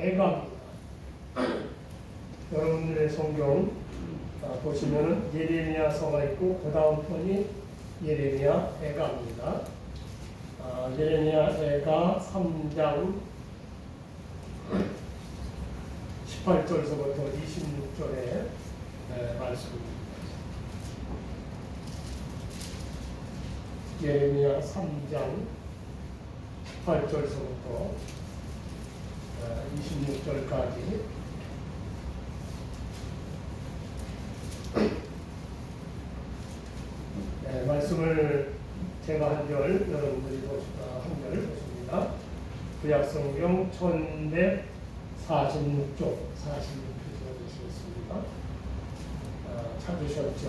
애가입니다. 여러분들의 성경 보시면은 예레미야서가 있고 그 다음 편이 예레미야 애가입니다. 예레미야 애가 3장 18절서부터 26절의 말씀입니다. 예레미야 3장 18절서부터 26절까지 말씀을 제가 한 절, 여러분들이 한 절 보십니다. 구약성경 1146쪽 46페이지 보시겠습니다. 찾으셨죠?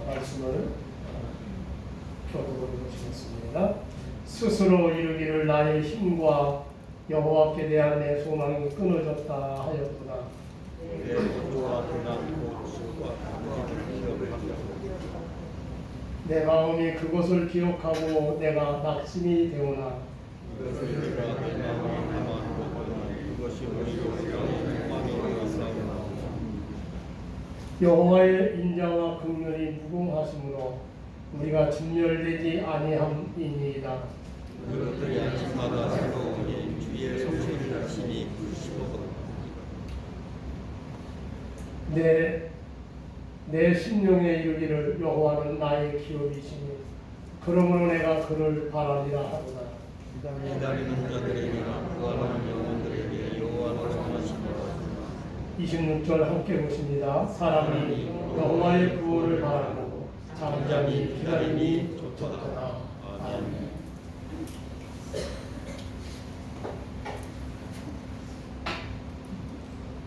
말씀을 교독을 보시겠습니다. 스스로 이르기를 나의 힘과 여호와께 대한 내 소망이 끊어졌다 하였구나. 내 마음이 그것을 기억하고 내가 낙심이 되오나 여호와의 인자와 긍휼이 무궁하심으로 우리가 진멸되지 아니함이니이다. 그것들이 아침마다 새로우니 주의 성실을 심히 부르시거든. 내 심령에 이르기를 여호와는 나의 기업이시니 그러므로 내가 그를 바라리라 하구나. 기다리는 자들에게나 구하는 영혼들에게 여호와는 선하시니라. 26절 함께 보십니다. 사람이 여호와의 구원을 바라고 잠잠히 기다림이 좋도다. 아멘.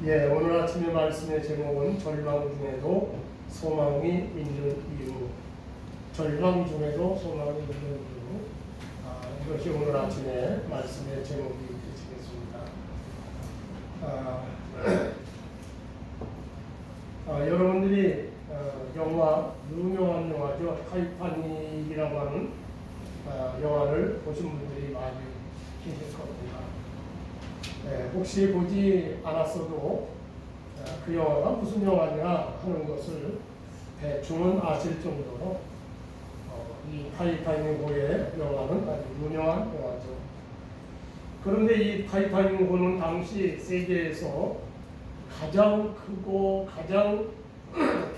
오늘 아침의 말씀의 제목은 절망 중에도 소망이 있는 이유. 절망 중에도 소망이 있는 이유. 이것이 오늘 아침의 말씀의 제목이 되시겠습니다. 여러분들이 영화, 유명한 영화죠. 타이타닉이라고 하는 영화를 보신 분들이 많이 계실 겁니다. 혹시 보지 않았어도 그 영화가 무슨 영화냐 하는 것을 대충은 아실 정도로 이 타이타닉호의 영화는 아주 유명한 영화죠. 그런데 이 타이타닉호는 당시 세계에서 가장 크고 가장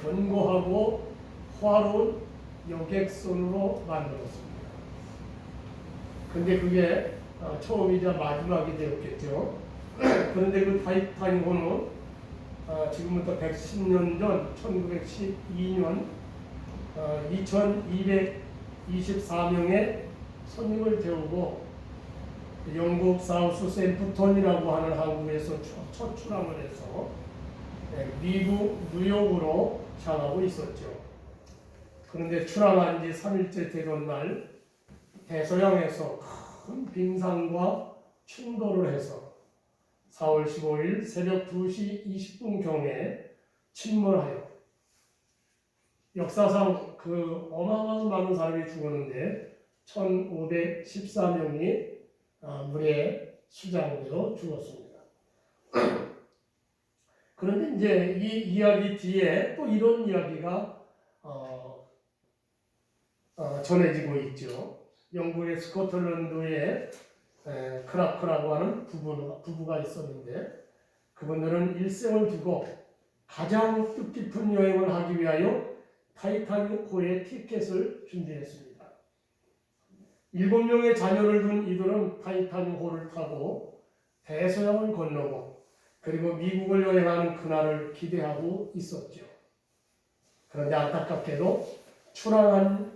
견고하고 화려한 여객선으로 만들었습니다. 근데 그게 처음이자 마지막이 되었겠죠. 그런데 그 타이타닉호는 지금부터 110년 전 1912년 2224명의 손님을 태우고 영국 사우스샘프턴이라고 하는 항구에서 첫 출항을 해서 미국 뉴욕으로 향하고 있었죠. 그런데 출항한 지 3일째 되던 날 대서양에서 큰 빙산과 충돌을 해서 4월 15일 새벽 2시 20분경에 침몰하여 역사상 그 어마어마한 많은 사람이 죽었는데 1514명이 물에 수장되어 죽었습니다. 그런데 이제 이 이야기 뒤에 또 이런 이야기가 전해지고 있죠. 영국의 스코틀랜드에 크라크라고 하는 부부가 있었는데 그분들은 일생을 두고 가장 뜻깊은 여행을 하기 위하여 타이타닉호의 티켓을 준비했습니다. 7명의 자녀를 둔 이들은 타이타닉호를 타고 대서양을 건너고 그리고 미국을 여행하는 그날을 기대하고 있었죠. 그런데 안타깝게도 출항할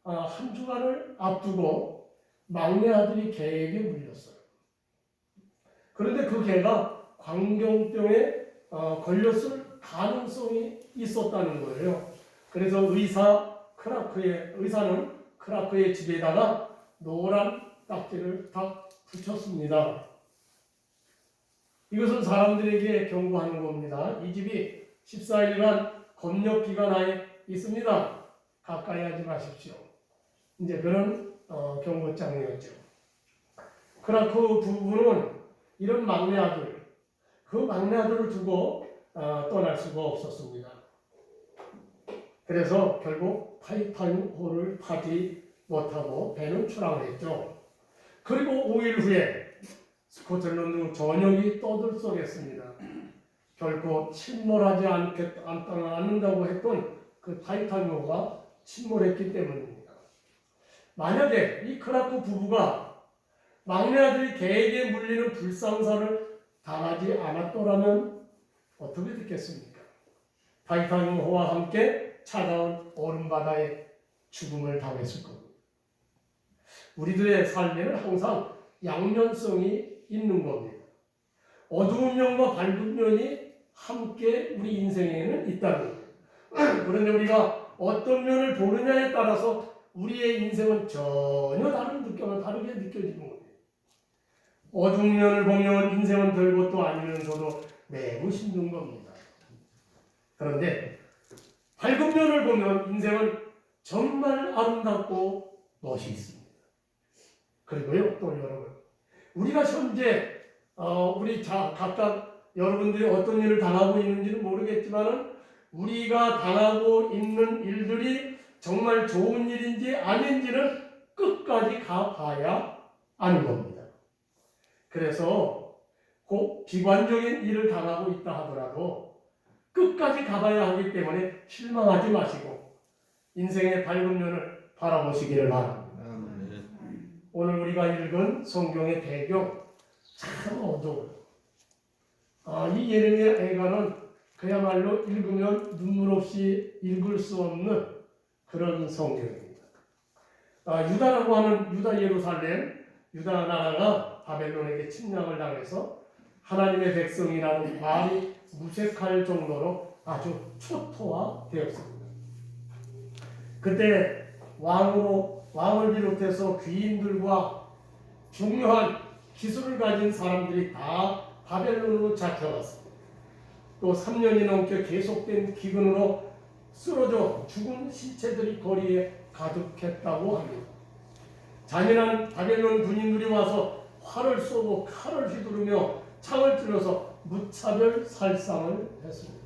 한 주간을 앞두고 막내 아들이 개에게 물렸어요. 그런데 그 개가 광견병에 걸렸을 가능성이 있었다는 거예요. 그래서 의사는 크라크의 집에다가 노란 딱지를 딱 붙였습니다. 이것은 사람들에게 경고하는 겁니다. 이 집이 14일간 검역기가 나 있습니다. 가까이 하지 마십시오. 이제 그런 경고장이었죠. 그러나 그 부부는 이런 막내 아들, 그 막내 아들을 두고 떠날 수가 없었습니다. 그래서 결국 타이타닉호를 타지 못하고 배는 추락을 했죠. 그리고 5일 후에 스코틀랜드 전역이 떠들썩했습니다. 결코 침몰하지 않는다고 했던 그 타이타닉호가 침몰했기 때문입니다. 만약에 이 크라크 부부가 막내 아들이 개에게 물리는 불상사를 당하지 않았더라면 어떻게 됐겠습니까? 타이타닉호와 함께 찾아온 얼음바다의 죽음을 당했을 겁니다. 우리들의 삶에는 항상 양면성이 있는 겁니다. 어두운 면과 밝은 면이 함께 우리 인생에는 있다는 거예요. 그런데 우리가 어떤 면을 보느냐에 따라서 우리의 인생은 전혀 다르게 느껴지는 거예요. 어두운 면을 보면 인생은 별것도 아니면서도 매우 힘든 겁니다. 그런데 밝은 면을 보면 인생은 정말 아름답고 멋이 있습니다. 그리고요, 또 여러분, 우리가 현재 우리 각각 여러분들이 어떤 일을 당하고 있는지는 모르겠지만은 우리가 당하고 있는 일들이 정말 좋은 일인지 아닌지는 끝까지 가봐야 아는 겁니다. 그래서 꼭 비관적인 일을 당하고 있다 하더라도 끝까지 가봐야 하기 때문에 실망하지 마시고 인생의 밝은 면을 바라보시기를 바랍니다. 오늘 우리가 읽은 성경의 배경 참 어두워요. 이 예레미야 애가는 그야말로 읽으면 눈물 없이 읽을 수 없는 그런 성경입니다. 유다라고 하는 유다 예루살렘, 유다 나라가 바벨론에게 침략을 당해서 하나님의 백성이라는 말이 무색할 정도로 아주 초토화되었습니다. 그때 왕을 비롯해서 귀인들과 중요한 기술을 가진 사람들이 다 바벨론으로 잡혀갔습니다. 또 3년이 넘게 계속된 기근으로 쓰러져 죽은 시체들이 거리에 가득했다고 합니다. 잔인한 바벨론 군인들이 와서 활을 쏘고 칼을 휘두르며 창을 찔러서 무차별 살상을 했습니다.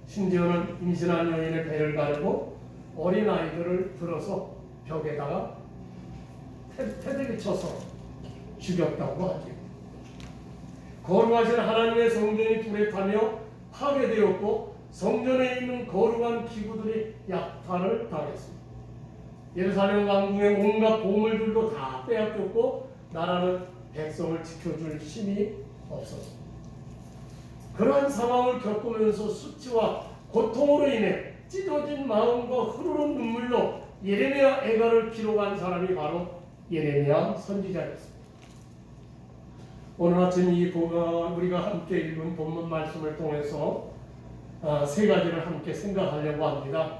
심지어는 임신한 여인의 배를 가르고 어린 아이들을 들어서 벽에다가 패대기 쳐서 죽였다고 하죠. 거룩하신 하나님의 성전이 불에 타며 파괴되었고 성전에 있는 거룩한 기구들이 약탈을 당했습니다. 예루살렘 왕궁의 온갖 보물들도 다 빼앗겼고 나라는 백성을 지켜줄 힘이 없었습니다. 그러한 상황을 겪으면서 수치와 고통으로 인해 찢어진 마음과 흐르는 눈물로 예레미야 애가를 기록한 사람이 바로 예레미야 선지자였습니다. 오늘 아침 우리가 함께 읽은 본문 말씀을 통해서 세 가지를 함께 생각하려고 합니다.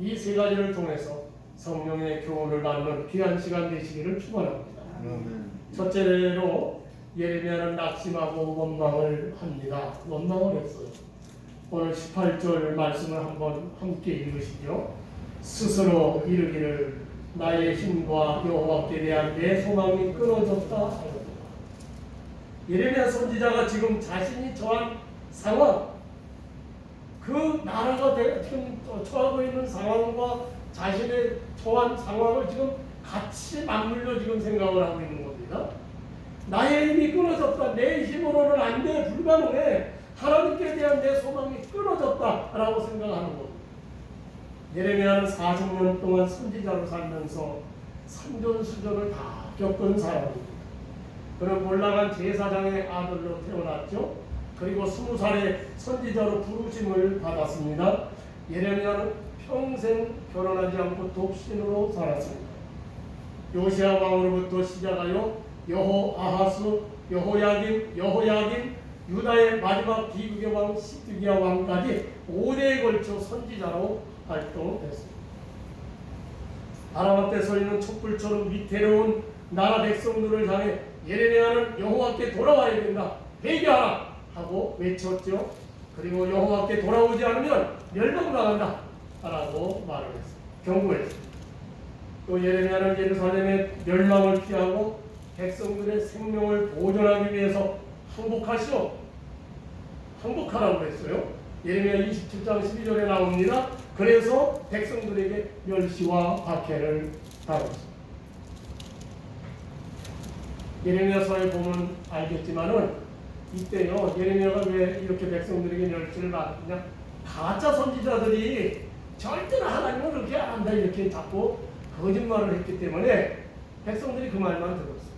이 세 가지를 통해서 성령의 교훈을 나누는 귀한 시간 되시기를 축원합니다. 첫째로 예레미야는 낙심하고 원망을 합니다. 원망을 했어요. 오늘 18절 말씀을 한번 함께 읽으시죠. 스스로 이르기를 나의 힘과 여호와께 대한 내 소망이 끊어졌다. 예레미야 선지자가 지금 자신이 처한 상황, 그 나라가 지금 처하고 있는 상황과 자신의 처한 상황을 지금 같이 맞물려 지금 생각을 하고 있는 겁니다. 나의 힘이 끊어졌다. 내 힘으로는 안 돼. 불가능해. 하나님께 대한 내 소망이 끊어졌다라고 생각하는 겁니다. 예레미야는 40년 동안 선지자로 살면서 산전수전을 다 겪은 사람입니다. 그는 몰락한 제사장의 아들로 태어났죠. 그리고 20살에 선지자로 부르심을 받았습니다. 예레미야는 평생 결혼하지 않고 독신으로 살았습니다. 요시야 왕으로부터 시작하여 여호아하스, 여호야김, 유다의 마지막 비극의 왕 시드기야 왕까지 5대에 걸쳐 선지자로 활동했습니다. 아람 앞에 서 있는 촛불처럼 위태로운 나라 백성들을 향해 예레미야는 여호와께 돌아와야 된다, 회개하라 하고 외쳤죠. 그리고 여호와께 돌아오지 않으면 멸망당한다 라고 말을 했습니다. 경고했습니다. 또 예레미야는 예루살렘의 멸망을 피하고 백성들의 생명을 보존하기 위해서 항복하시오. 항복하라고 했어요. 예레미야 27장 12절에 나옵니다. 그래서 백성들에게 멸시와 박해를 당했습니다. 예레미야서에 보면 알겠지만은 이때요, 예레미야가 왜 이렇게 백성들에게 멸시를 받느냐? 가짜 선지자들이 절대로 하나님을 그렇게 안 한다 이렇게 자꾸 거짓말을 했기 때문에 백성들이 그 말만 들었어요.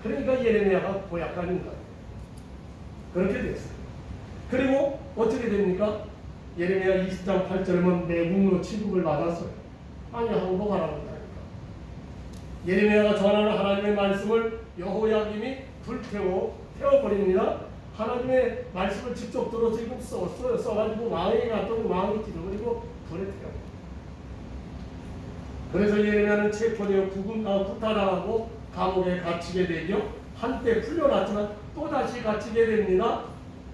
그러니까 예레미야가 고약한 인간. 그렇게 됐어요. 그리고 어떻게 됩니까? 예레미야 20장 8절에는 매국노 취급을 받았어요. 아니, 항복하라고 한다니까. 예레미야가 전하는 하나님의 말씀을 여호야김이 태워버립니다. 하나님의 말씀을 직접 들어서 지금 썼어요. 써가지고 왕에게 갔더니 왕이 찔러버리고 불에 태워. 그래서 예레미야는 체포되어 구타당하고 감옥에 갇히게 되죠. 한때 풀려났지만 또다시 갇히게 됩니다.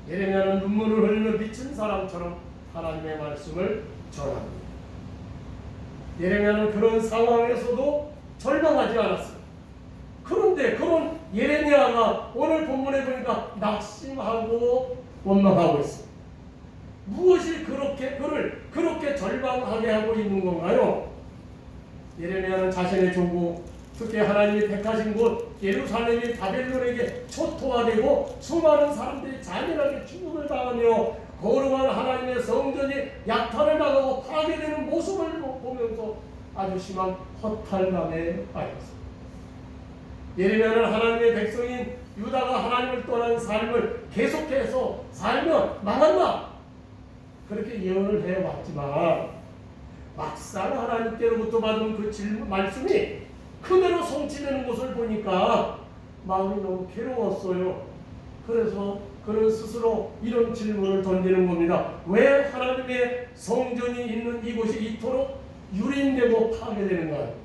예레미야는 눈물을 흘리며 미친 사람처럼 하나님의 말씀을 전합니다. 예레미야는 그런 상황에서도 절망하지 않았어요. 그런데 그런 예레미야가 오늘 본문에 보니까 낙심하고 원망하고 있어요. 무엇이 그를 그렇게 절망하게 하고 있는 건가요? 예레미야는 자신의 조국, 특히 하나님이 택하신 곳 예루살렘이 바벨론에게 초토화되고 수많은 사람들이 잔인하게 죽음을 당하며 거룩한 하나님의 성전이 약탈을 당하고 파괴되는 모습을 보면서 아주 심한 허탈감에 빠졌습니다. 예레미야는 하나님의 백성인 유다가 하나님을 떠난 삶을 계속해서 살면 망한다, 그렇게 예언을 해왔지만 막상 하나님께로부터 받은 그 말씀이 그대로 성취되는 것을 보니까 마음이 너무 괴로웠어요. 그래서 그는 스스로 이런 질문을 던지는 겁니다. 왜 하나님의 성전이 있는 이곳이 이토록 유린되고 파괴되는가요?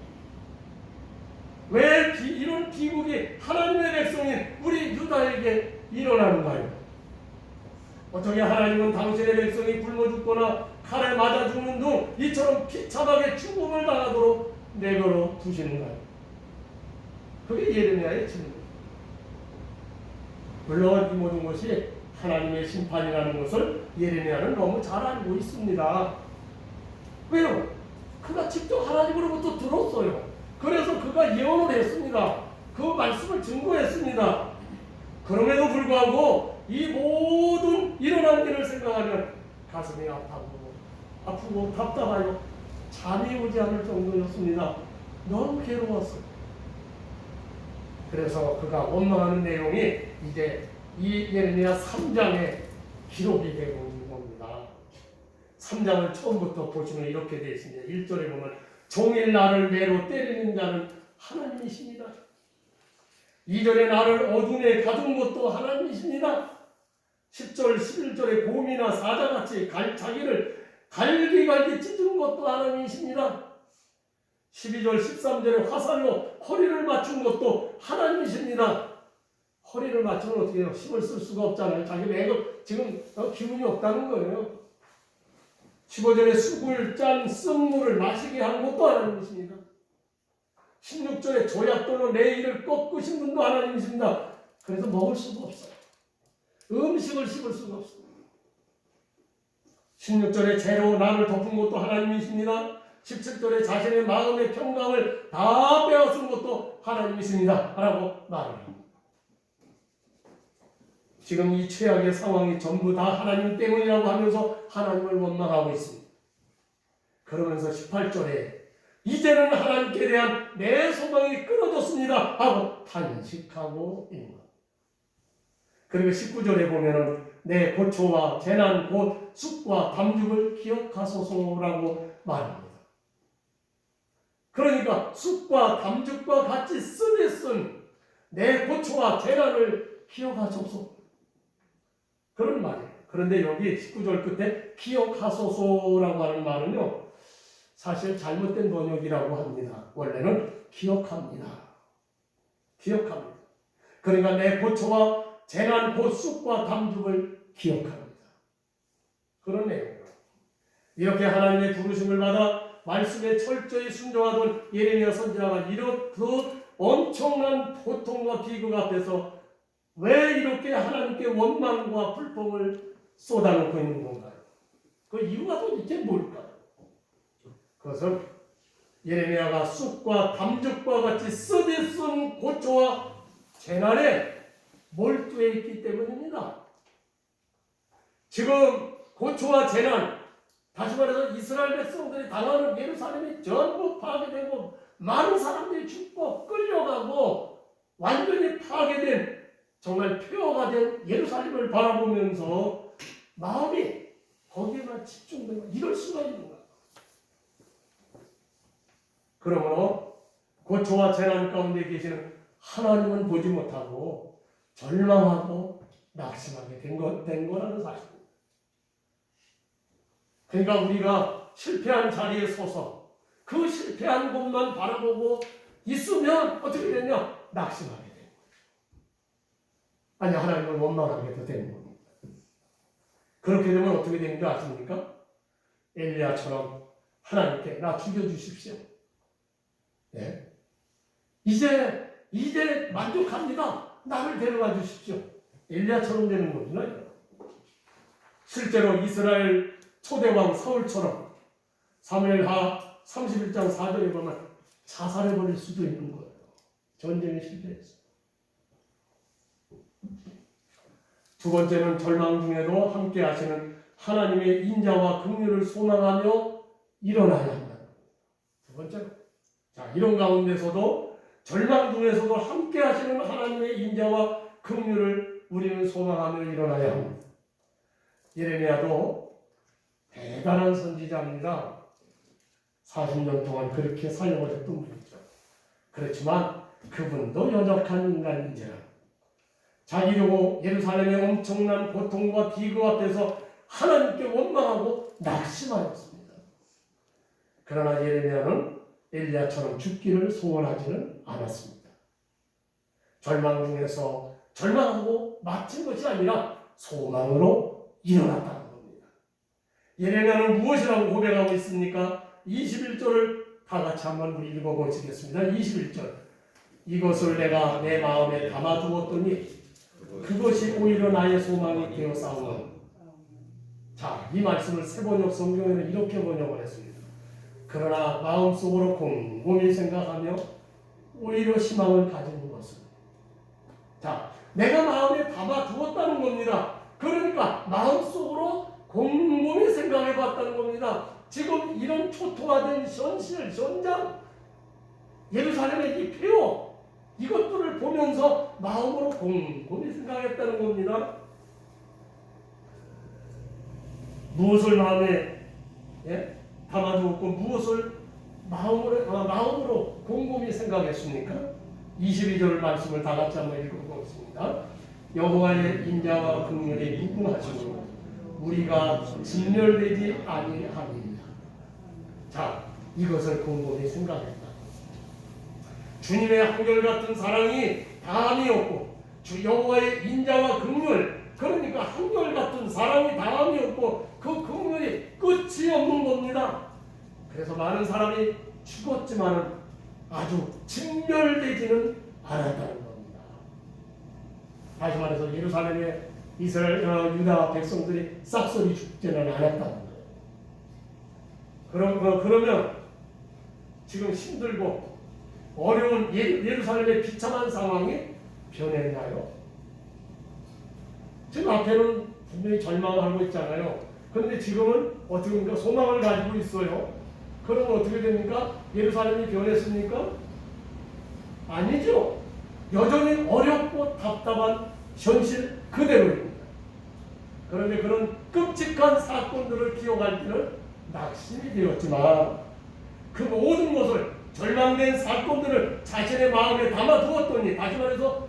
왜 이런 비극이 하나님의 백성인 우리 유다에게 일어나는가요? 어떻게 하나님은 당신의 백성이 굶어 죽거나 칼에 맞아 죽는 등 이처럼 비참하게 죽음을 당하도록 내버려 두시는가요? 그게 예레미야의 질문입니다. 물론 이 모든 것이 하나님의 심판이라는 것을 예레미야는 너무 잘 알고 있습니다. 왜요? 그가 직접 하나님으로부터 들었어요. 그래서 그가 예언을 했습니다. 그 말씀을 증거했습니다. 그럼에도 불구하고 이 모든 일어난 일을 생각하면 가슴이 아프고 답답하여 잠이 오지 않을 정도였습니다. 너무 괴로웠어요. 그래서 그가 원망하는 내용이 이제 이 예레미야 3장에 기록이 되고 있는 겁니다. 3장을 처음부터 보시면 이렇게 되어 있습니다. 1절에 보면 종일 나를 매로 때리는 자는 하나님이십니다. 2절에 나를 어둠에 가둔 것도 하나님이십니다. 10절, 11절에 곰이나 사자같이 자기를 갈기갈기 찢은 것도 하나님이십니다. 12절, 13절에 화살로 허리를 맞춘 것도 하나님이십니다. 허리를 맞추면 어떻게 해요? 힘을 쓸 수가 없잖아요. 자기 맥을 지금 기운이 없다는 거예요. 15절에 쑥을 짠 쓴물을 마시게 한 것도 하나님이십니다. 16절에 조약돌로 내 이를 꺾으신 분도 하나님이십니다. 그래서 먹을 수가 없어요. 음식을 씹을 수가 없습니다. 16절에 죄로 나를 덮은 것도 하나님이십니다. 17절에 자신의 마음의 평강을 다 빼앗은 것도 하나님이십니다. 라고 말합니다. 지금 이 최악의 상황이 전부 다 하나님 때문이라고 하면서 하나님을 원망하고 있습니다. 그러면서 18절에 이제는 하나님께 대한 내 소망이 끊어졌습니다 하고 탄식하고 있는 것. 그리고 19절에 보면은 내 고초와 재난 곧 쑥과 담죽을 기억하소서라고 말합니다. 그러니까 쑥과 담죽과 같이 쓰게 쓴 내 고초와 재난을 기억하소서, 그런 말이에요. 그런데 여기 19절 끝에 기억하소서라고 하는 말은요, 사실 잘못된 번역이라고 합니다. 원래는 기억합니다. 기억합니다. 그러니까 내 고초와 재난 곧 쑥과 담죽을 기억합니다. 그런 내용이에요. 이렇게 하나님의 부르심을 받아 말씀에 철저히 순종하던 예레미야 선지자가 엄청난 고통과 비극 앞에서 왜 이렇게 하나님께 원망과 불평을 쏟아놓고 있는 건가요? 그 이유가 도대체 뭘까요? 그것은 예레미야가 쑥과 담즙과 같이 쓰디쓴 고초와 재난에 몰두해 있기 때문입니다. 지금 고초와 재난, 다시 말해서 이스라엘 백성들이 당하는 예루살렘이 전부 파괴되고 많은 사람들이 죽고 끌려가고 완전히 파괴된 정말 폐허가 된 예루살렘을 바라보면서 마음이 거기에만 집중되고 이럴 수가 있는 거야. 그러므로 고초와 재난 가운데 계시는 하나님은 보지 못하고 절망하고 낙심하게 된 거라는 사실입니다. 그러니까 우리가 실패한 자리에 서서 그 실패한 곳만 바라보고 있으면 어떻게 되냐? 낙심하게 돼요. 아니 하나님을 원망하게 되는 겁니다. 그렇게 되면 어떻게 되는 줄 아십니까? 엘리야처럼 하나님께 나 죽여주십시오. 네? 이제 만족합니다. 나를 데려가 주십시오. 엘리야처럼 되는 거구나. 실제로 이스라엘 초대왕 사울처럼 사무엘하 31장 4절에 보면 자살해버릴 수도 있는 거예요. 전쟁에 실패했어요. 두 번째는 절망 중에도 함께 하시는 하나님의 인자와 긍휼을 소망하며 일어나야 한다. 두 번째로, 자 이런 가운데서도 절망 중에서도 함께 하시는 하나님의 인자와 긍휼을 우리는 소망하며 일어나야 합니다. 예레미야도 대단한 선지자입니다. 40년 동안 그렇게 살려오셨던 분이죠. 그렇지만 그분도 연약한 인간인지라 자기로 예루살렘의 엄청난 고통과 비극 앞에서 하나님께 원망하고 낙심하였습니다. 그러나 예레미야는 엘리야처럼 죽기를 소원하지는 않았습니다. 절망 중에서 절망하고 마친 것이 아니라 소망으로 일어났다는 겁니다. 예레미야는 무엇이라고 고백하고 있습니까? 21절을 다 같이 한번 우리 읽어보시겠습니다. 21절 이것을 내가 내 마음에 담아두었더니 그것이 오히려 나의 소망이 되어 싸우는. 자, 이 말씀을 세번역 성경에는 이렇게 번역을 했습니다. 그러나 마음속으로 곰곰이 생각하며 오히려 희망을 가지는 것은. 자, 내가 마음에 담아두었다는 겁니다. 그러니까 마음속으로 곰곰이 생각해 봤다는 겁니다. 지금 이런 초토화된 현실, 현장, 예루살렘의 이 폐허, 이것들을 보면서 마음으로 곰곰이 생각했다는 겁니다. 무엇을 마음에 담아두었고 무엇을 마음으로 곰곰이 생각했습니까? 22절 말씀을 다 같이 한번 읽어보겠습니다. 여호와의 인자와 긍휼이 무궁하시므로 우리가 진멸되지 아니하리이다. 자, 이것을 곰곰이 생각했다. 주님의 한결같은 사랑이 다함이 없고 주 여호와의 인자와 긍휼, 그러니까 한결같은 사랑이 다함이 없고 그 긍휼이 끝이 없는 겁니다. 그래서 많은 사람이 죽었지만 아주 진멸되지는 않았다는 겁니다. 다시 말해서 예루살렘의 이스라엘 유다 백성들이 싹쓸이 죽지는 않았다는 거예요. 그러면 지금 힘들고 어려운 예루살렘의 비참한 상황이 변했나요? 지금 앞에는 분명히 절망을 하고 있잖아요. 그런데 지금은 어떻게 됩니까? 소망을 가지고 있어요. 그러면 어떻게 됩니까? 예루살렘이 변했습니까? 아니죠. 여전히 어렵고 답답한 현실 그대로입니다. 그런데 그런 끔찍한 사건들을 기억할 때는 낙심이 되었지만 그 모든 것을 절망된 사건들을 자신의 마음에 담아두었더니 다시 말해서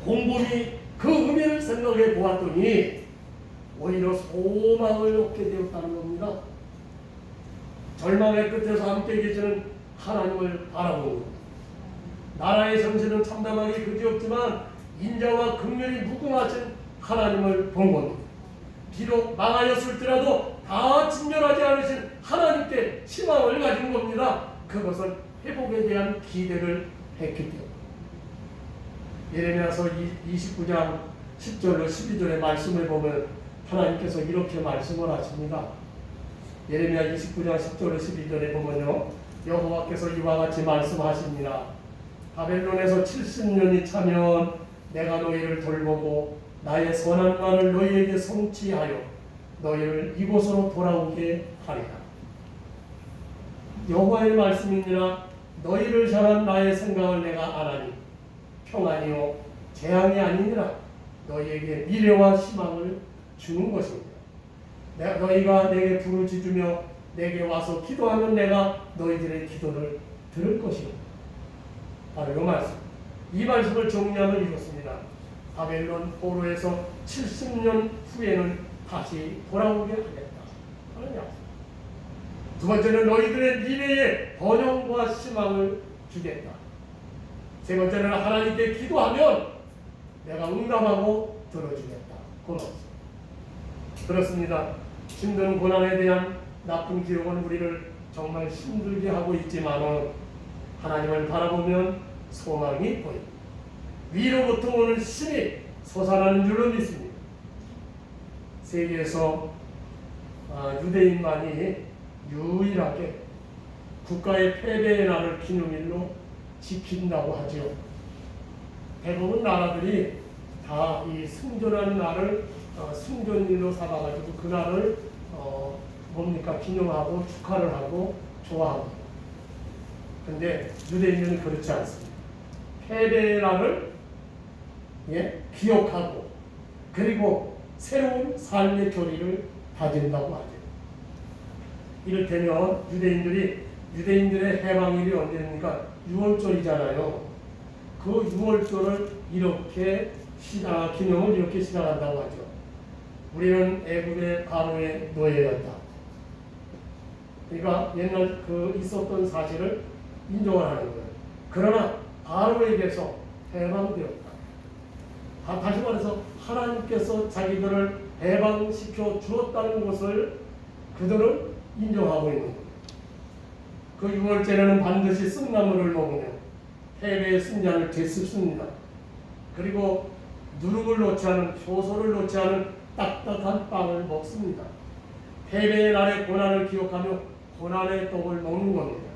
곰곰이 그 의미를 생각해 보았더니 오히려 소망을 얻게 되었다는 겁니다. 절망의 끝에서 함께 계시는 하나님을 바라보는 겁니다. 나라의 정신은 참담하게 그지없지만 인자와 긍휼이 무궁하신 하나님을 본 겁니다. 비록 망하였을지라도 다 진멸하지 않으신 하나님께 희망을 가진 겁니다. 그것은 회복에 대한 기대를 했기 때문에 예레미야서 29장 10절로 12절의 말씀을 보면 하나님께서 이렇게 말씀을 하십니다. 예레미야 29장 10절로 12절에 보면요, 여호와께서 이와 같이 말씀하십니다. 바벨론에서 70년이 차면 내가 너희를 돌보고 나의 선한 말을 너희에게 성취하여 너희를 이곳으로 돌아오게 하리라. 여호와의 말씀이니라. 너희를 향한 나의 생각을 내가 아나니 평안이요 재앙이 아니니라. 너희에게 미래와 희망을 주는 것입니다. 너희가 내게 부르짖으며 내게 와서 기도하면 내가 너희들의 기도를 들을 것입니다. 바로 이 말씀. 이 말씀을 정리하면 이렇습니다. 바벨론 포로에서 70년 후에는 다시 돌아오게 하겠다 하는 약속. 두 번째는 너희들의 미래에 번영과 희망을 주겠다. 세 번째는 하나님께 기도하면 내가 응답하고 들어주겠다. 그렇습니다. 힘든 고난에 대한 나쁜 기록은 우리를 정말 힘들게 하고 있지만 하나님을 바라보면 소망이 보입니다. 위로부터 오는 힘이 솟아나는 줄로 믿습니다. 세계에서 유대인만이 유일하게 국가의 패배의 날을 기념일로 지킨다고 하죠. 대부분 나라들이 다 이 승전하는 날을 승전일로 삼아가지고 그 날을 기념하고 축하를 하고 좋아합니다. 근데 유대인은 그렇지 않습니다. 패배의 날을 기억하고 그리고 새로운 삶의 교리를 다진다고 하죠. 이를테면 유대인들의 해방일이 언제입니까? 6월절이잖아요. 그 6월절을 이렇게 기념을 이렇게 시작한다고 하죠. 우리는 애굽의 바로의 노예였다. 그러니까 옛날 있었던 사실을 인정을 하는 거예요. 그러나 바로에게서 해방되었다. 다시 말해서 하나님께서 자기들을 해방시켜 주었다는 것을 그들은 인정하고 있는 거예요. 그 6월절에는 반드시 쓴나물을 먹으며 패배의 승자를 되씹습니다. 그리고 누룩을 놓지 않은, 효소를 놓지 않은 딱딱한 빵을 먹습니다. 패배의 날의 고난을 기억하며 고난의 떡을 먹는 겁니다.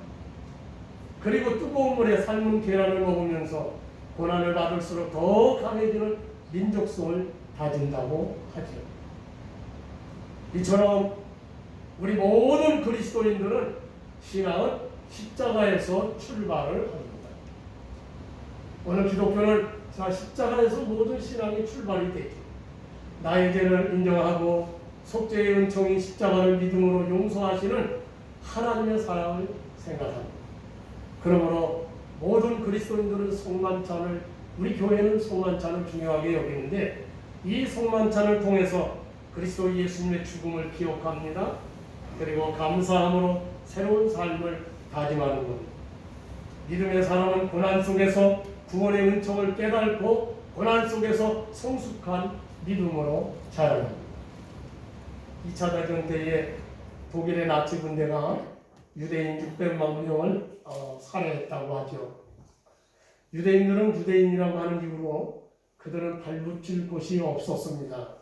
그리고 뜨거운 물에 삶은 계란을 먹으면서 고난을 받을수록 더 강해지는 민족성을 다진다고 하죠. 이처럼 우리 모든 그리스도인들은 신앙은 십자가에서 출발을 합니다. 오늘 기독교는 십자가에서 모든 신앙이 출발이 되죠. 나의 죄를 인정하고 속죄의 은총인 십자가를 믿음으로 용서하시는 하나님의 사랑을 생각합니다. 그러므로 모든 그리스도인들은 송만찬을, 우리 교회는 송만찬을 중요하게 여기는데 이 송만찬을 통해서 그리스도 예수님의 죽음을 기억합니다. 그리고 감사함으로 새로운 삶을 다짐하는 겁니다. 믿음의 사람은 고난 속에서 구원의 은총을 깨닫고 고난 속에서 성숙한 믿음으로 자랍니다. 2차 대전 때에 독일의 나치 군대가 유대인 600만 명을 살해했다고 하죠. 유대인들은 유대인이라고 하는 이유로 그들은 발붙일 곳이 없었습니다.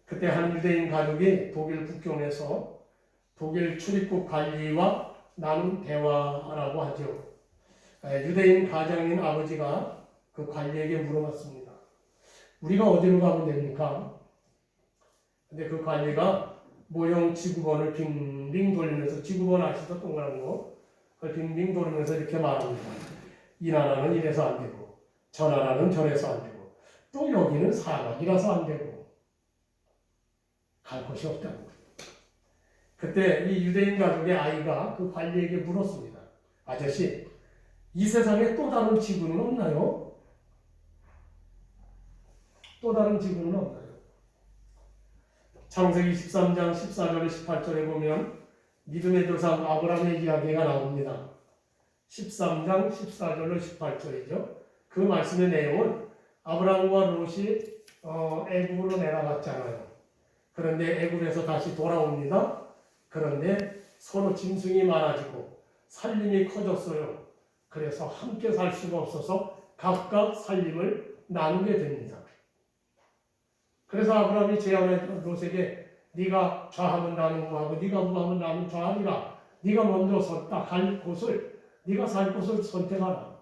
그때 한 유대인 가족이 독일 국경에서 독일 출입국 관리와 나눈 대화라고 하죠. 유대인 가장인 아버지가 그 관리에게 물어봤습니다. 우리가 어디로 가면 됩니까? 근데 그 관리가 모형 지구본을 빙빙 돌리면서, 지구본 아시죠? 동그란 거. 그걸 빙빙 돌리면서 이렇게 말합니다. 이 나라는 이래서 안 되고, 저 나라는 저래서 안 되고, 또 여기는 사막이라서 안 되고, 갈 곳이 없다고. 그때 이 유대인 가족의 아이가 그 관리에게 물었습니다. 아저씨, 이 세상에 또 다른 지구는 없나요? 또 다른 지구는 없나요? 창세기 13장 14절 18절에 보면 믿음의 조상 아브라함의 이야기가 나옵니다. 13장 14절로 18절이죠. 그 말씀의 내용은 아브라함과 롯이 애굽으로 내려갔잖아요. 그런데 애굽에서 다시 돌아옵니다. 그런데 서로 짐승이 많아지고 살림이 커졌어요. 그래서 함께 살 수가 없어서 각각 살림을 나누게 됩니다. 그래서 아브라함이 제안해 롯에게 네가 좌하면 나는 우하고 네가 우하면 나는 좌하리라. 네가 먼저 갈 곳을 네가 살 곳을 선택하라.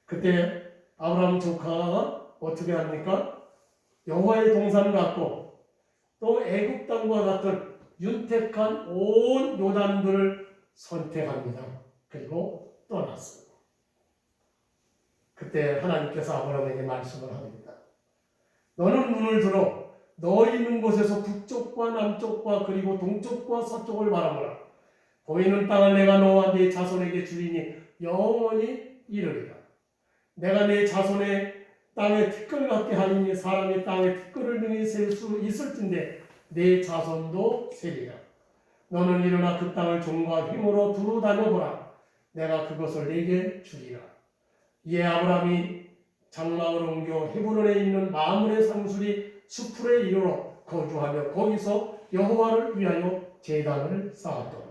그때 아브라함 조카가 어떻게 합니까? 여호와의 동산을 갖고 또 애굽 땅과 같은 윤택한 온 요단들을 선택합니다. 그리고 떠났어요. 그때 하나님께서 아브라함에게 말씀을 합니다. 너는 눈을 들어 너 있는 곳에서 북쪽과 남쪽과 그리고 동쪽과 서쪽을 바라보라. 보이는 땅을 내가 너와 네 자손에게 주리니 영원히 이르리라. 내가 네 자손의 땅에 티끌 같게 하리니 사람의 땅에 티끌을 능히 셀 수 있을진데 네 자손도 세리라. 너는 일어나 그 땅을 종과 힘으로 두루 다녀보라. 내가 그것을 네게 주리라. 이에 아브라함이 장막을 옮겨 헤브론에 있는 마므레 상수리 수풀에 이르러 거주하며 거기서 여호와를 위하여 제단을 쌓았더라.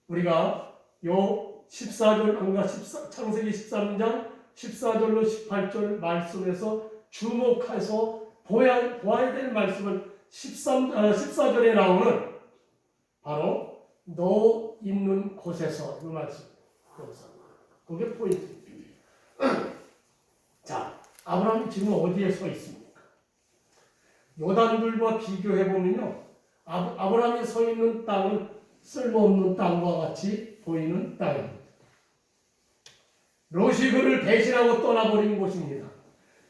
우리가 요 14절 창세기 13장 14절로 18절 말씀에서 주목해서 보아야 될 말씀은 14절에 나오는 바로 너 있는 곳에서 그 말씀. 그게 포인트입니다. 자, 아브라함이 지금 어디에 서 있습니까? 요단들과 비교해보면요, 아브라함이 서 있는 땅은 쓸모없는 땅과 같이 보이는 땅입니다. 롯이 그를 배신하고 떠나버린 곳입니다.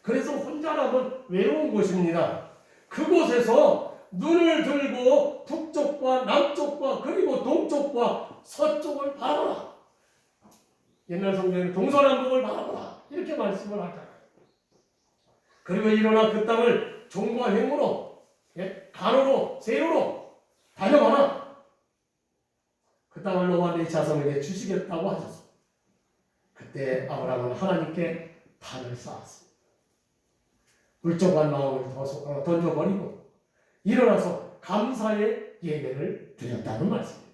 그래서 혼자라면 외로운 곳입니다. 그곳에서 눈을 들고 북쪽과 남쪽과 그리고 동쪽과 서쪽을 바라보라. 옛날 성경에는 동서남북을 바라보라. 이렇게 말씀을 하잖아요. 그리고 일어나 그 땅을 종과 횡으로, 가로로, 세로로 다녀봐라. 그 땅을 너와 네 자손에게 주시겠다고 하셨습니다. 그때 아브라함은 하나님께 판을 쌓았습니다. 울적한 마음을 던져버리고 일어나서 감사의 예배를 드렸다는 말씀입니다.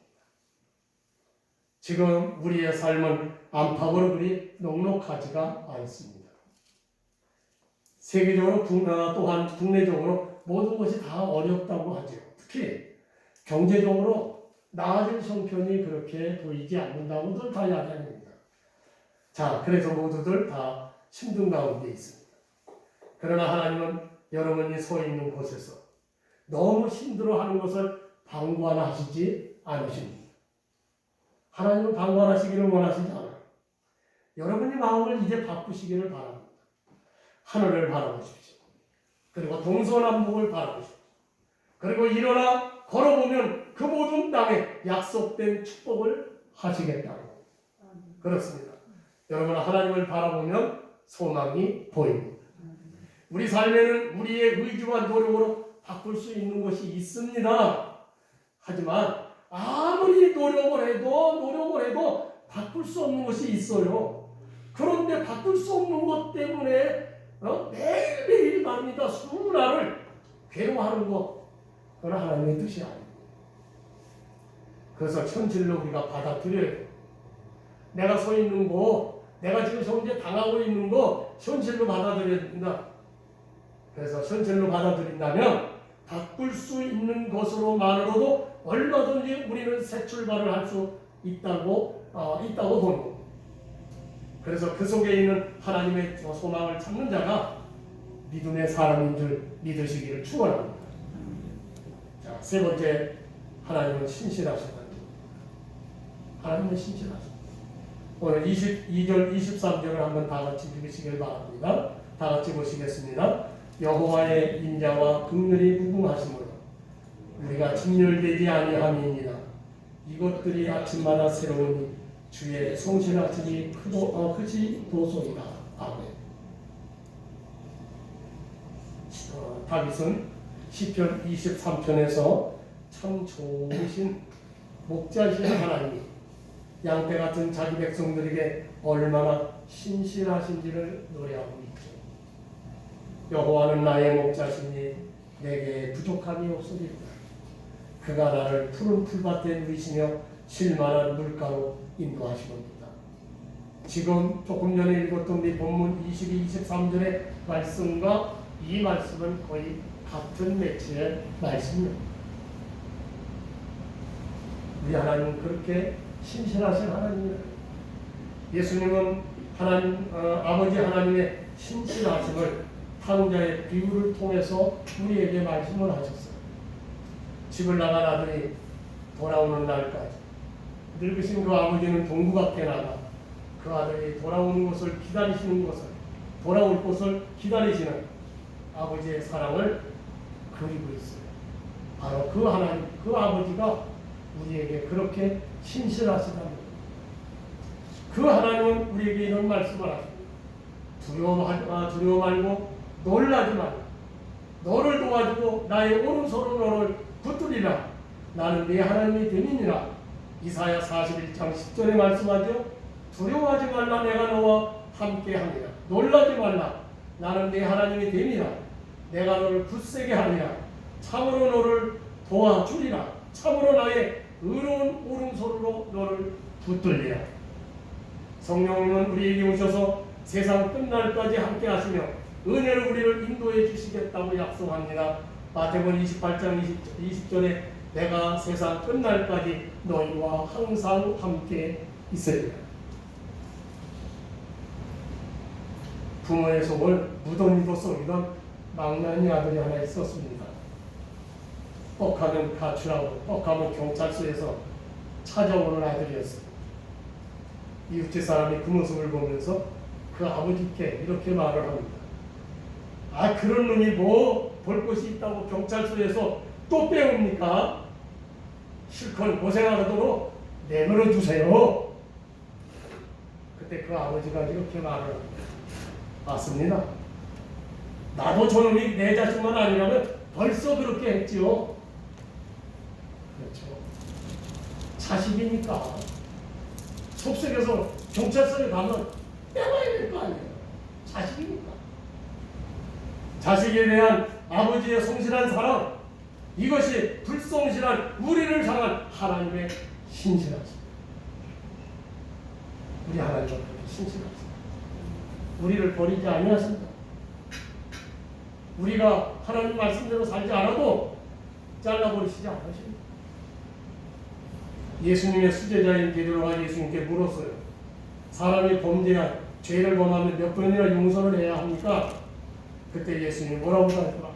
지금 우리의 삶은 안팎으로 그리 녹록하지가 않습니다. 세계적으로 또한 국내적으로 모든 것이 다 어렵다고 하죠. 특히 경제적으로 나아질 형편이 그렇게 보이지 않는다고들 다 이야기합니다. 자, 그래서 모두들 다 힘든 가운데 있습니다. 그러나 하나님은 여러분이 서 있는 곳에서 너무 힘들어하는 것을 방관하시지 않으십니다. 하나님은 방관하시기를 원하시지 않아요. 여러분이 마음을 이제 바꾸시기를 바랍니다. 하늘을 바라보십시오. 그리고 동서남북을 바라보십시오. 그리고 일어나 걸어보면 그 모든 땅에 약속된 축복을 하시겠다고. 그렇습니다. 여러분 하나님을 바라보면 소망이 보입니다. 우리 삶에는 우리의 의지와 노력으로 바꿀 수 있는 것이 있습니다. 하지만 아무리 노력을 해도 바꿀 수 없는 것이 있어요. 그런데 바꿀 수 없는 것 때문에 매일매일 말입니다. 수날을 괴로워하는 것, 그건 하나님의 뜻이 아닙니다. 그래서 현실로 우리가 받아들여야 돼요. 내가 서 있는 거, 내가 지금 현재 당하고 있는 거 현실로 받아들여야 됩니다. 그래서 현실로 받아들인다면 바꿀 수 있는 것으로만으로도 얼마든지 우리는 새 출발을 할 수 있다고 보는 겁니다. 그래서 그 속에 있는 하나님의 소망을 찾는 자가 믿음의 사람인 줄 믿으시기를 축원합니다. 자, 세 번째, 하나님은 신실하시다. 하나님은 신실하시다. 오늘 22절, 23절을 한번 다 같이 읽으시길 바랍니다. 다 같이 보시겠습니다. 여호와의 인자와 긍휼이 무궁하심으로 우리가 진멸되지 아니함이니라. 이것들이 아침마다 새로우니 주의 성실하심이 크시 도소이다. 아멘. 다윗은 시편 23편에서 참 좋으신 목자이신 하나님이 양떼 같은 자기 백성들에게 얼마나 신실하신지를 노래하고 있죠. 여호와는 나의 목자시니 내게 부족함이 없으리로다. 그가 나를 푸른 풀밭에 누이시며 쉴만한 물가로 인도하시옵니다. 지금 조금 전에 읽었던 우리 본문 22, 23절의 말씀과 이 말씀은 거의 같은 매체의 말씀입니다. 우리 하나님은 그렇게 신실하신 하나님이에요. 예수님은 아버지 하나님의 신실하심을 탕자의 비유를 통해서 우리에게 말씀을 하셨어요. 집을 나간 아들이 돌아오는 날까지 늙으신 그 아버지는 동부밖에 나가 그 아들이 돌아오는 것을 기다리시는 것을, 돌아올 것을 기다리시는 아버지의 사랑을 그리고 있어요. 바로 그 하나님, 그 아버지가 우리에게 그렇게 신실하시다는 거예요. 그 하나님은 우리에게 이런 말씀을 하십니다. 두려워 말고 놀라지 말라. 너를 도와주고 나의 오른손으로 너를 붙들리라. 나는 네 하나님이 됨이니라. 이사야 41장 10절에 말씀하죠. 두려워하지 말라. 내가 너와 함께하니라. 놀라지 말라. 나는 네 하나님이 됨이라. 내가 너를 굳세게 하리라. 참으로 너를 도와주리라. 참으로 나의 의로운 오른손으로 너를 붙들리라. 성령님은 우리에게 오셔서 세상 끝날까지 함께 하시며 은혜로 우리를 인도해 주시겠다고 약속합니다. 마태복음 28장 20절에 내가 세상 끝날까지 너희와 항상 함께 있으리라. 부모의 속을 무더미도 썩이던 망나니 아들이 하나 있었습니다. 뻑하면 가출하고 뻑하면 경찰서에서 찾아오는 아들이었습니다. 이웃집 사람이 그 모습을 보면서 그 아버지께 이렇게 말을 합니다. 아, 그런 놈이 뭐 볼 것이 있다고 경찰서에서 또 빼옵니까? 실컷 고생하도록 내버려 두세요. 그때 그 아버지가 이렇게 말을 합니다. 맞습니다. 나도 저놈이 내 자식만 아니라면 벌써 그렇게 했지요. 그렇죠. 자식이니까 속썩여서 경찰서에 가면 빼와야 될 거 아니에요. 자식이니까. 자식에 대한 아버지의 성실한 사랑, 이것이 불성실한 우리를 향한 하나님의 신실하심. 우리 하나님은 그렇게 신실하십니다. 우리를 버리지 아니하신다. 우리가 하나님 말씀대로 살지 않아도 잘라버리시지 않으십니다. 예수님의 수제자인 베드로가 예수님께 물었어요. 사람이 범죄한 죄를 범하면 몇 번이나 용서를 해야 합니까? 그때 예수님이 뭐라고 말씀합니까?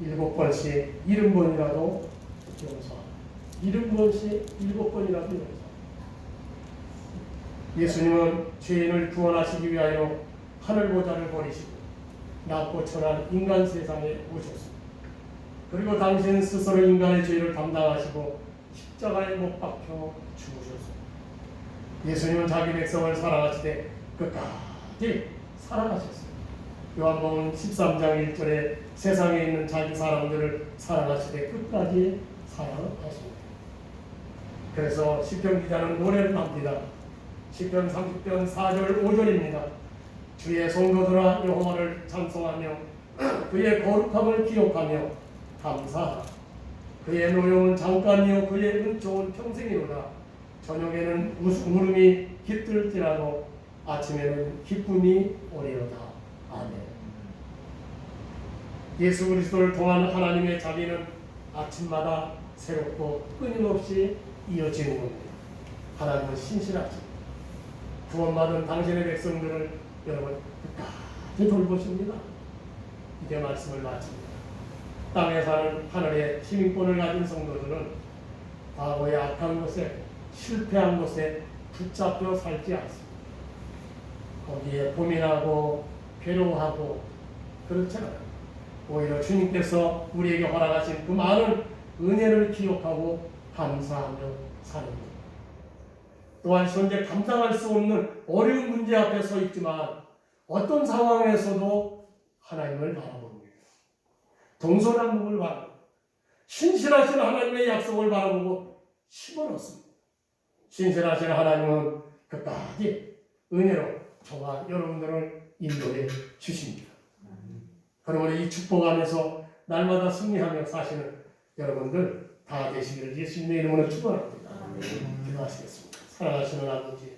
7번씩 70번이라도 용서하라. 70번씩 7번이라도 용서하라. 예수님은 죄인을 구원하시기 위하여 하늘보좌를 버리시고 낮고 천한 인간 세상에 오셨습니다. 그리고 당신은 스스로 인간의 죄를 담당하시고 십자가에 못 박혀 죽으셨습니다. 예수님은 자기 백성을 사랑하시되 끝까지 사랑하셨습니다. 요한복음 13장 1절에 세상에 있는 자기 사람들을 사랑하시되 끝까지 사랑하십니다. 그래서 시편 기자는 노래를 합니다. 시편 30편 4절 5절입니다. 주의 성도들아 여호와를 찬송하며 그의 거룩함을 기억하며 감사하라. 그의 노용은 잠깐이요 그의 은총은 평생이로다. 저녁에는 울음이 깃들지라도 아침에는 기쁨이 오리로다. 아멘. 예수 그리스도를 통한 하나님의 자비는 아침마다 새롭고 끊임없이 이어지는 겁니다. 하나님은 신실하십니다. 구원받은 당신의 백성들을 여러분 끝까지 돌보십니다. 이제 말씀을 마칩니다. 땅에 사는 하늘의 시민권을 가진 성도들은 과거의 악한 것에 실패한 것에 붙잡혀 살지 않습니다. 거기에 고민하고 괴로워하고 그렇잖아요. 오히려 주님께서 우리에게 허락하신 그 많은 은혜를 기억하고 감사하며 사는 것. 또한 현재 감당할 수 없는 어려운 문제 앞에 서 있지만 어떤 상황에서도 하나님을 바라봅니다. 동서남북을 바라보고 신실하신 하나님의 약속을 바라보고 힘을 얻습니다. 신실하신 하나님은 끝까지 은혜로 저와 여러분들을 인도해 주십니다. 그러므로 이 축복 안에서 날마다 승리하며 사시는 여러분들 다 되시기를 예수님의 이름으로 축원합니다. 기도하시겠습니다. 사랑하시는 아버지,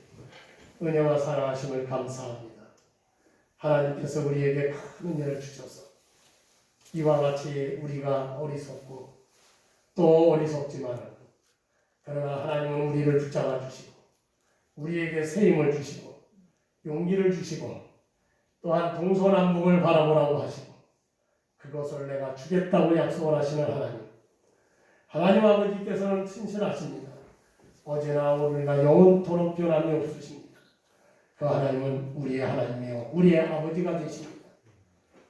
은혜와 사랑하심을 감사합니다. 하나님께서 우리에게 큰 은혜를 주셔서 이와 같이 우리가 어리석고 또 어리석지만 그러나 하나님은 우리를 붙잡아 주시고 우리에게 새 힘을 주시고 용기를 주시고 또한 동서남북을 바라보라고 하시고 그것을 내가 주겠다고 약속을 하시는 하나님 아버지께서는 친실하십니다. 어제나 오늘이나 영원토록 변함이 없으십니다. 그 하나님은 우리의 하나님이요 우리의 아버지가 되십니다.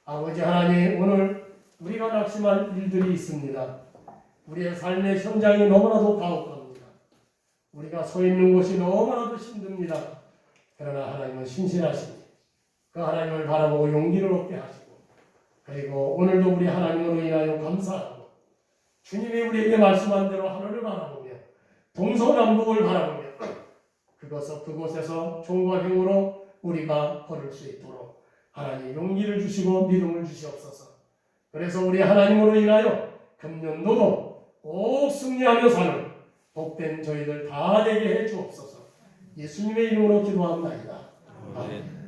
아버지 하나님, 오늘 우리가 낙심할 일들이 있습니다. 우리의 삶의 현장이 너무나도 가혹합니다. 우리가 서 있는 곳이 너무나도 힘듭니다. 그러나 하나님은 신실하십니다. 그 하나님을 바라보고 용기를 얻게 하시고 그리고 오늘도 우리 하나님으로 인하여 감사하고 주님이 우리에게 말씀한 대로 하늘을 바라보며 동서남북을 바라보며 그곳에서 종과 행으로 우리가 걸을 수 있도록 하나님 용기를 주시고 믿음을 주시옵소서. 그래서 우리 하나님으로 인하여 금년도도 꼭 승리하며 사는 복된 저희들 다 되게 해 주옵소서. 예수님의 이름으로 기도합니다. 아멘.